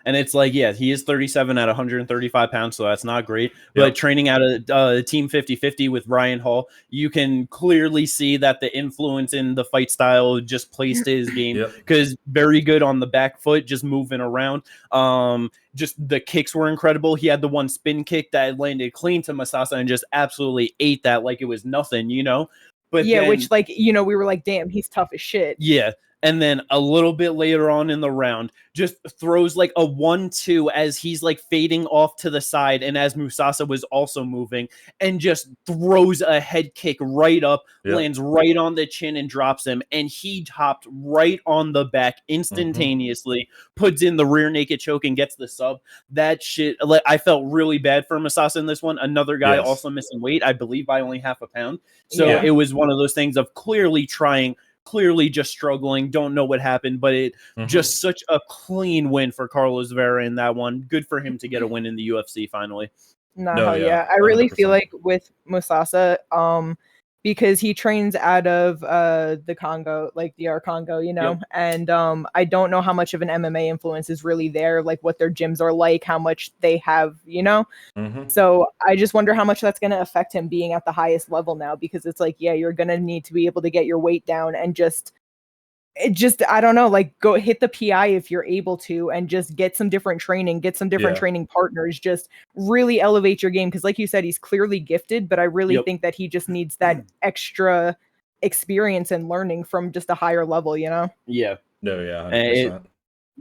And it's like, he is 37 at 135 pounds, so that's not great. But training out of Team 50-50 with Ryan Hall, you can clearly see that the influence in the fight style just plays to his game, because very good on the back foot, just moving around. Just the kicks were incredible. He had the one spin kick that landed clean to Masasa and just absolutely ate that like it was nothing, you know? But then, which, like, you know, we were like, damn, he's tough as shit. And then a little bit later on in the round, just throws like a 1-2 as he's like fading off to the side, and as Musasa was also moving, and just throws a head kick right up, lands right on the chin and drops him. And he hopped right on the back instantaneously, puts in the rear naked choke and gets the sub. That shit, like, I felt really bad for Musasa in this one. Another guy also missing weight, I believe by only half a pound. So it was one of those things of clearly trying, clearly just struggling, don't know what happened, but it just such a clean win for Carlos Vera in that one. Good for him to get a win in the UFC finally. I really 100%. Feel like with Musasa, because he trains out of the Congo, like DR Congo, you know, and I don't know how much of an MMA influence is really there, like what their gyms are like, how much they have, you know. So I just wonder how much that's going to affect him being at the highest level now, because it's like, you're going to need to be able to get your weight down and just it just, I don't know, like go hit the PI if you're able to, and just get some different training, get some different training partners, just really elevate your game. Because like you said, he's clearly gifted, but I really think that he just needs that extra experience and learning from just a higher level, you know? Yeah. No, yeah, 100%.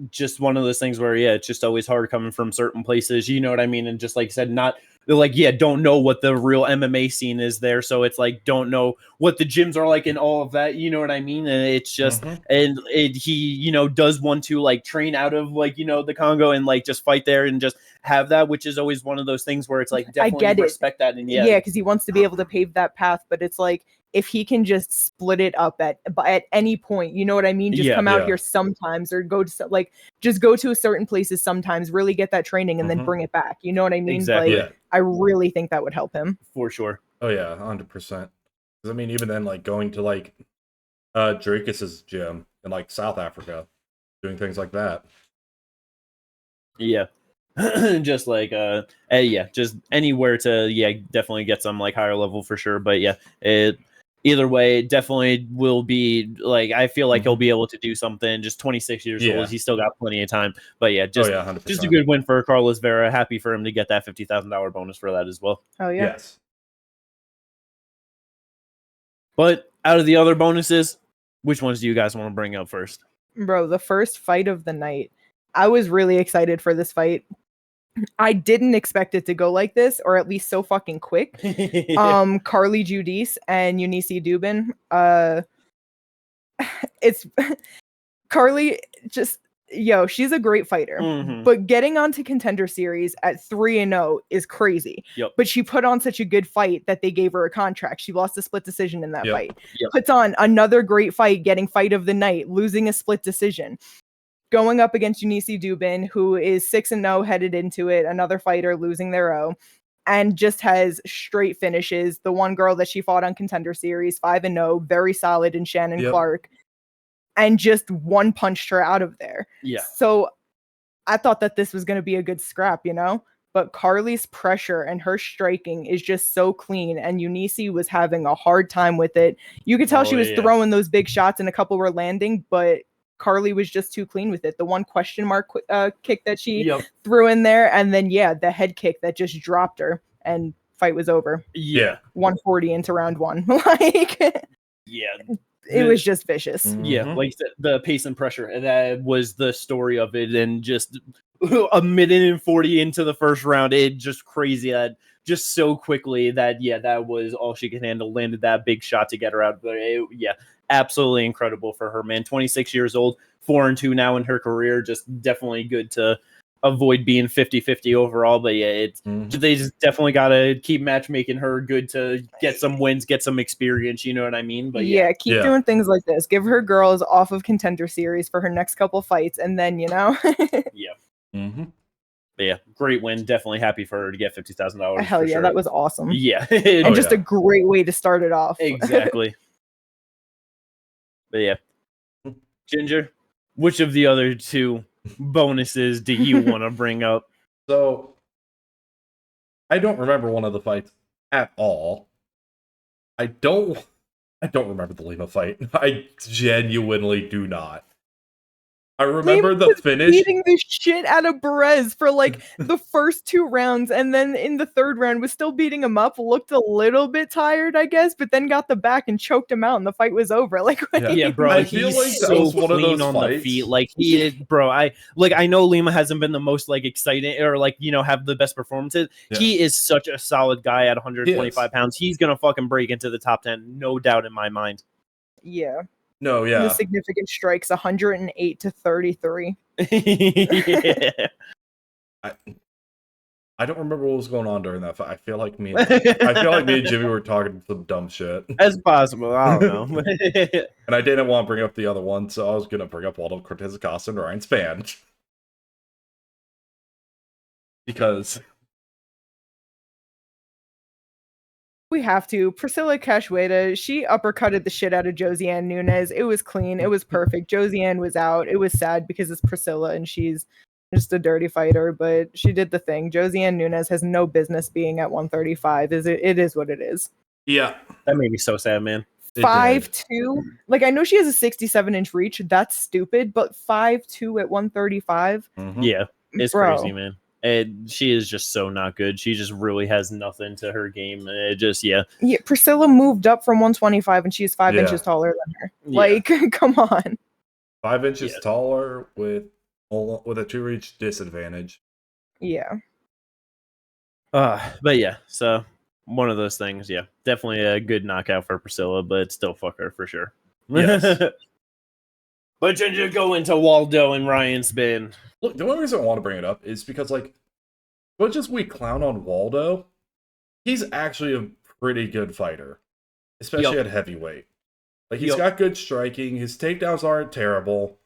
Just one of those things where, it's just always hard coming from certain places, you know what I mean? And just like I said, not like, don't know what the real MMA scene is there. So it's like, don't know what the gyms are like and all of that, you know what I mean? And it's just, and he, does want to like train out of like, the Congo and like just fight there and just have that, which is always one of those things where it's like, definitely I get respect that. And because he wants to be able to pave that path, but it's like, if he can just split it up at any point, you know what I mean? Just come out here sometimes, or go to just go to certain places sometimes, really get that training and then bring it back. You know what I mean? Exactly. Like, I really think that would help him. For sure. Oh yeah, 100%. Because I mean, even then, like going to like Dracus's gym in like South Africa, doing things like that. Yeah. Just like just anywhere to definitely get some like higher level for sure. But either way, it definitely will be like, I feel like he'll be able to do something. Just 26 years old, he's still got plenty of time. But just a good win for Carlos Vera. Happy for him to get that $50,000 bonus for that as well. Oh yeah. Yes. But out of the other bonuses, which ones do you guys want to bring up first? Bro, the first fight of the night. I was really excited for this fight. I didn't expect it to go like this, or at least so fucking quick. Carly Giudice and Eunice Dubin. It's Carly, just she's a great fighter. But getting onto Contender Series at 3-0 is crazy. But she put on such a good fight that they gave her a contract. She lost a split decision in that fight. Puts on another great fight, getting fight of the night, losing a split decision. Going up against Eunice Dubin, who is 6-0 headed into it, another fighter losing their O, and just has straight finishes. The one girl that she fought on Contender Series, 5-0, very solid, in Shannon Clark, and just one punched her out of there. So I thought that this was going to be a good scrap, but Carly's pressure and her striking is just so clean, and Eunice was having a hard time with it. You could tell she was throwing those big shots and a couple were landing, but Carly was just too clean with it. The one question mark kick that she threw in there, and then the head kick that just dropped her, and fight was over. 140 into round one. It was just vicious. Like the pace and pressure, that was the story of it. And just a minute and 40 into the first round, it just crazy that just so quickly that that was all she could handle. Landed that big shot to get her out. But absolutely incredible for her, man. 26 years old, 4-2 now in her career. Just definitely good to avoid being 50-50 overall. But they just definitely got to keep matchmaking her good to get some wins, get some experience. You know what I mean? But keep doing things like this. Give her girls off of Contender Series for her next couple fights, and then But great win. Definitely happy for her to get $50,000. Hell yeah, that was awesome. And just a great way to start it off. Exactly. But Ginger, which of the other two bonuses do you want to bring up? So, I don't remember one of the fights at all. I don't remember the Lima fight. I genuinely do not. I remember the finish. Beating the shit out of Perez for like the first 2 rounds, and then in the third round was still beating him up. Looked a little bit tired, I guess, but then got the back and choked him out, and the fight was over. Like, bro, I feel like that was one of those on fights. The feet. Like he is, bro. I know Lima hasn't been the most like exciting or like have the best performances. He is such a solid guy at 125 pounds. He's gonna fucking break into the top 10, no doubt in my mind. No, The significant strikes, 108 to 33. I don't remember what was going on during that fight. I feel like me and Jimmy were talking some dumb shit. That's possible. I don't know. And I didn't want to bring up the other one, so I was gonna bring up Waldo Cortes-acost and Ryan Spann. Because we have to. Priscilla Cachoeira, she uppercutted the shit out of Josiane Nunes. It was clean. It was perfect. Josiane was out. It was sad because it's Priscilla and she's just a dirty fighter, but she did the thing. Josiane Nunes has no business being at 135. It is what it is. Yeah. That made me so sad, man. 5'2". Like, I know she has a 67-inch reach. That's stupid, but 5'2" at 135. Mm-hmm. Yeah, it's crazy, man. And she is just so not good. She just really has nothing to her game. It just, yeah. Priscilla moved up from 125, and she's 5 inches taller than her. Like, come on. 5 inches taller with a 2-reach disadvantage. Yeah. But yeah, so one of those things, yeah. Definitely a good knockout for Priscilla, but still fuck her for sure. Yes. But then you go into Waldo and Ryan Spin. Look, the only reason I want to bring it up is because, like, much as we clown on Waldo, he's actually a pretty good fighter, especially at heavyweight. Like, he's got good striking, his takedowns aren't terrible,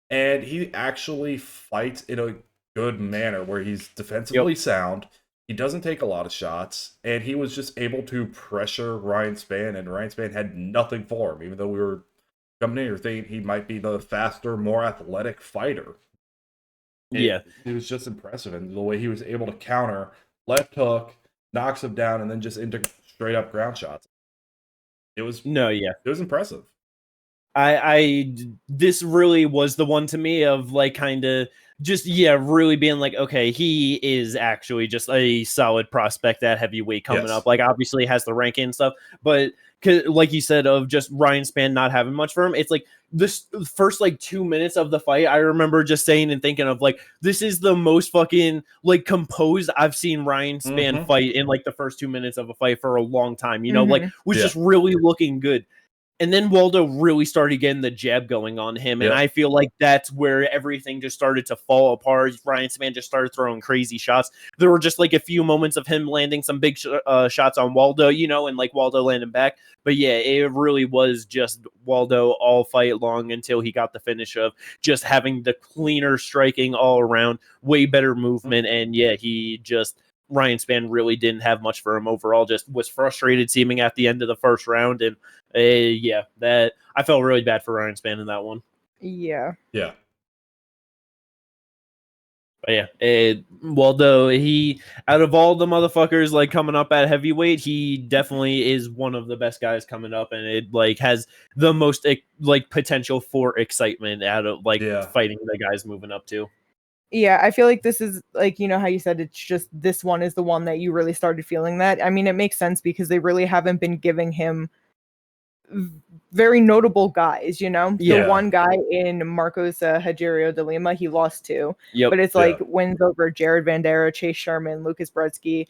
and he actually fights in a good manner where he's defensively sound. He doesn't take a lot of shots, and he was just able to pressure Ryan Spann, and Ryan Spann had nothing for him, even though we were coming in here thinking he might be the faster, more athletic fighter. It was just impressive, and the way he was able to counter, left hook, knocks him down, and then just into straight up ground shots. It was it was impressive. This really was the one to me of like kind of just really being like, okay, he is actually just a solid prospect at heavyweight coming up. Like, obviously has the ranking and stuff, but like you said, of just Ryan Spann not having much for him, it's like this first like 2 minutes of the fight, I remember just saying and thinking of like, this is the most fucking like composed I've seen Ryan Spann fight in like the first 2 minutes of a fight for a long time, you know, like was just really looking good. And then Waldo really started getting the jab going on him. And I feel like that's where everything just started to fall apart. Ryan Spann just started throwing crazy shots. There were just like a few moments of him landing some big shots on Waldo, you know, and like Waldo landing back. But yeah, it really was just Waldo all fight long until he got the finish of just having the cleaner striking all around, way better movement. And yeah, Ryan Spann really didn't have much for him overall, just was frustrated seeming at the end of the first round. And that I felt really bad for Ryan Spann in that one. Yeah. But yeah, Waldo, he, out of all the motherfuckers like coming up at heavyweight, he definitely is one of the best guys coming up, and it like has the most like potential for excitement out of like fighting the guys moving up to. Yeah, I feel like this is like, you know how you said it's just this one is the one that you really started feeling that. I mean, it makes sense because they really haven't been giving him very notable guys, you know? The one guy in Marcos Rogerio de Lima, he lost to. But it's like wins over Jared Vandera, Chase Sherman, Lucas Brzezinski.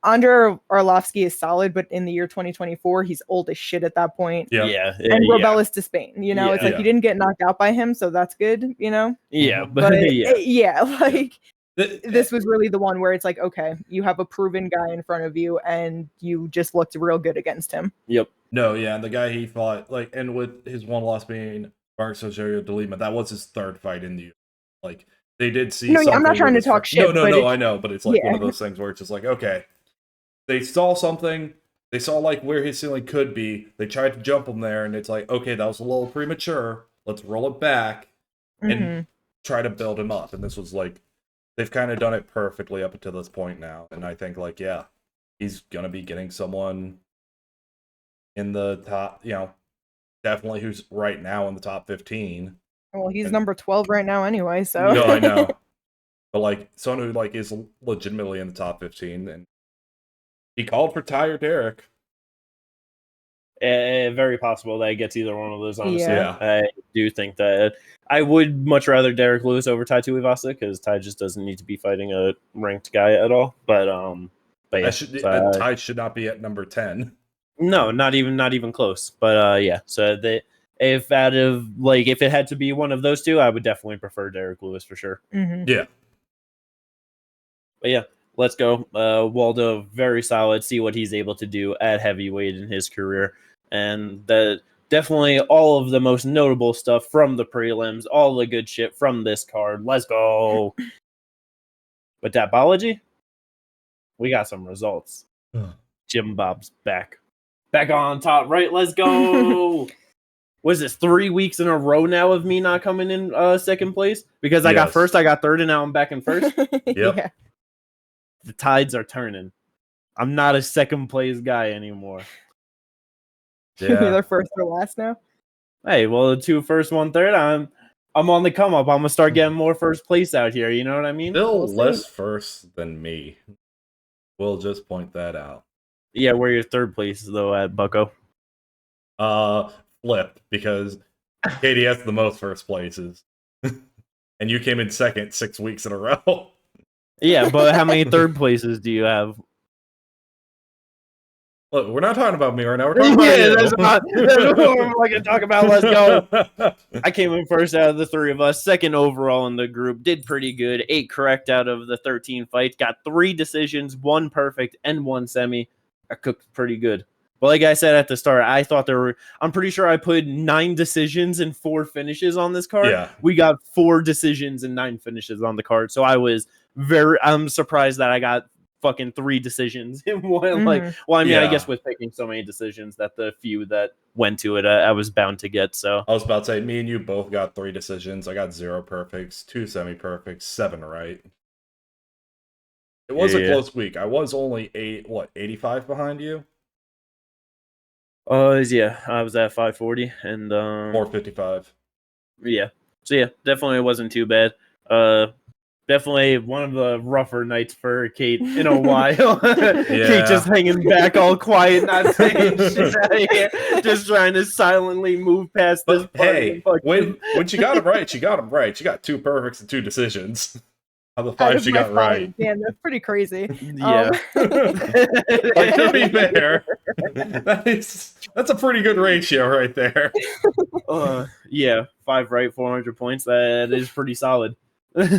Andrei Arlovsky is solid, but in the year 2024, he's old as shit at that point. And Robelis to Spain, you know? It's like you didn't get knocked out by him, so that's good, you know? But like... This was really the one where it's like, okay, you have a proven guy in front of you, and you just looked real good against him. And the guy he fought, like, and with his one loss being Marcos Rogerio de Lima, that was his third fight in the like they did see. No, I'm not trying to talk shit. No, I know, but it's like one of those things where it's just like, okay, they saw something, they saw like where his ceiling could be, they tried to jump him there, and it's like, okay, that was a little premature. Let's roll it back and try to build him up. And this was like, they've kind of done it perfectly up until this point now. And I think, like, he's going to be getting someone in the top, you know, definitely who's right now in the top 15. Well, he's number 12 right now anyway, so. No, I know. But, like, someone who, like, is legitimately in the top 15. And he called for Ty or Derek. Very possible that he gets either one of those, honestly. I do think that I would much rather Derek Lewis over Tai Tuivasa, because Ty just doesn't need to be fighting a ranked guy at all. But yeah, Ty should not be at number 10. No, not even close. But so if it had to be one of those two, I would definitely prefer Derek Lewis for sure. Yeah. But yeah, let's go. Waldo, very solid. See what he's able to do at heavyweight in his career. And definitely all of the most notable stuff from the prelims, all the good shit from this card. Let's go. But Tapology, we got some results. Jim Bob's back on top, right? Let's go. Was this 3 weeks in a row now of me not coming in second place? Because I got first, I got third, and now I'm back in first. Yeah. The tides are turning. I'm not a second place guy anymore. You're either first or last now. Hey, well, the 2 first, 1 third. I'm on the come up. I'm gonna start getting more first place out here. You know what I mean? Still less first than me. We'll just point that out. Yeah, where your third place though at Bucko? Flip, because Katie has the most first places, and you came in second 6 weeks in a row. Yeah, but how many third places do you have? Look, we're not talking about me right now. We're talking about you. That's what we're going to talk about. Let's go. I came in first out of the 3 of us, second overall in the group. Did pretty good. 8 correct out of the 13 fights. Got 3 decisions, 1 perfect, and 1 semi. I cooked pretty good. But like I said at the start, I thought I'm pretty sure I put 9 decisions and 4 finishes on this card. Yeah. We got 4 decisions and 9 finishes on the card. So I'm surprised that I got fucking 3 decisions in one. I guess with picking so many decisions that the few that went to it, I was bound to get. So I was about to say, me and you both got 3 decisions. I got 0 perfects, 2 semi-perfects, 7 right. It was a close week. I was only 85 behind you? Yeah, I was at 540 and 455. Yeah. So yeah, definitely it wasn't too bad. Definitely one of the rougher nights for Kate in a while. Kate just hanging back all quiet, not saying shit out of here, just trying to silently move past this part. Hey, when she got it right, she got them right. She got 2 perfects and 2 decisions. Of the 5 she got right. Damn, that's pretty crazy. Yeah. Like, to be fair, that's a pretty good ratio right there. Yeah, 5 right, 400 points. That is pretty solid. But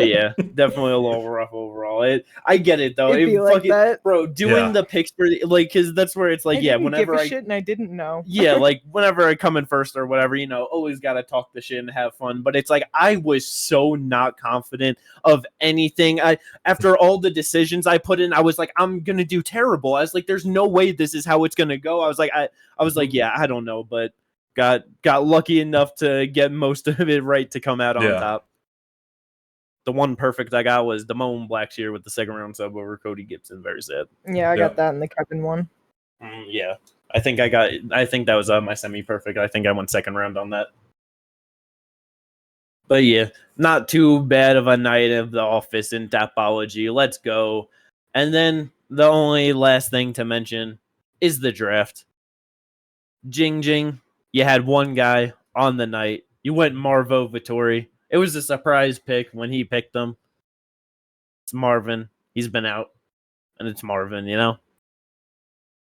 yeah, definitely a little rough overall. I get it though. It'd be like that. Bro, doing the picks for because that's where it's like, whenever give a shit and I didn't know. Like whenever I come in first or whatever, always gotta talk the shit and have fun. But it's like I was so not confident of anything. After all the decisions I put in, I was like, I'm gonna do terrible. I was like, there's no way this is how it's gonna go. I was like, I don't know, but got lucky enough to get most of it right to come out on top. The one perfect I got was Damone Blackshear with the second round sub over Cody Gibson. Very sad. Yeah, I got that in the Kevin one. Yeah, I think that was my semi perfect. I think I went second round on that. But yeah, not too bad of a night of the office in Tapology. Let's go. And then the only last thing to mention is the draft. Jing. You had one guy on the night. You went Marvo Vettori. It was a surprise pick when he picked him. It's Marvin. He's been out. And it's Marvin,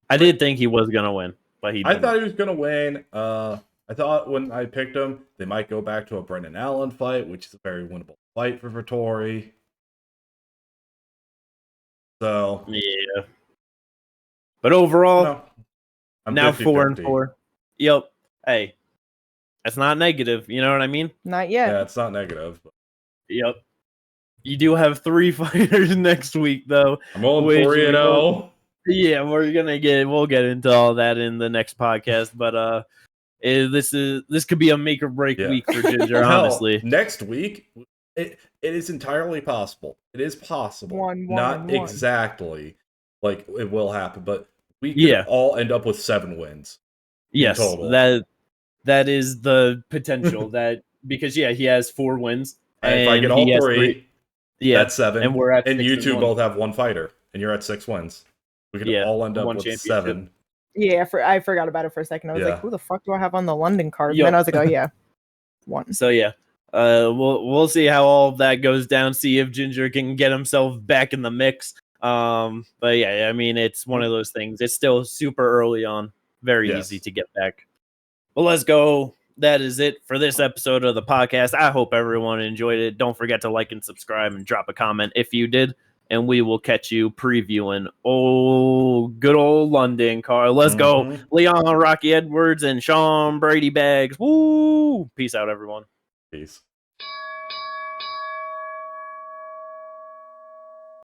I did think he was going to win, but I thought he was going to win. I thought when I picked him, they might go back to a Brendan Allen fight, which is a very winnable fight for Vettori. So. Yeah. But overall, I'm now 50-50. 4-4. Yep. Hey, that's not negative. You know what I mean? Not yet. Yeah, it's not negative. Yep. You do have 3 fighters next week, though. I'm on 3-0. Yeah, we'll get into all that in the next podcast. But this could be a make or break week for Ginger. Honestly, next week it is entirely possible. It is possible. Not exactly like it will happen, but we could all end up with 7 wins. Yes, total. that is the potential that because he has 4 wins. And if I get all 3, that's 7. And we're at and 6 you two 1. both have 1 fighter, and you're at 6 wins. We could all end up with 7. Yeah, I forgot about it for a second. I was like, who the fuck do I have on the London card? And then I was like, oh yeah, 1. So we'll see how all of that goes down. See if Ginger can get himself back in the mix. But yeah, I mean, it's one of those things. It's still super early on. Very easy to get back. Well, let's go. That is it for this episode of the podcast. I hope everyone enjoyed it. Don't forget to like and subscribe and drop a comment if you did. And we will catch you previewing good old London car. Let's go. Leon Rocky Edwards and Sean Brady Baggs. Woo! Peace out, everyone. Peace.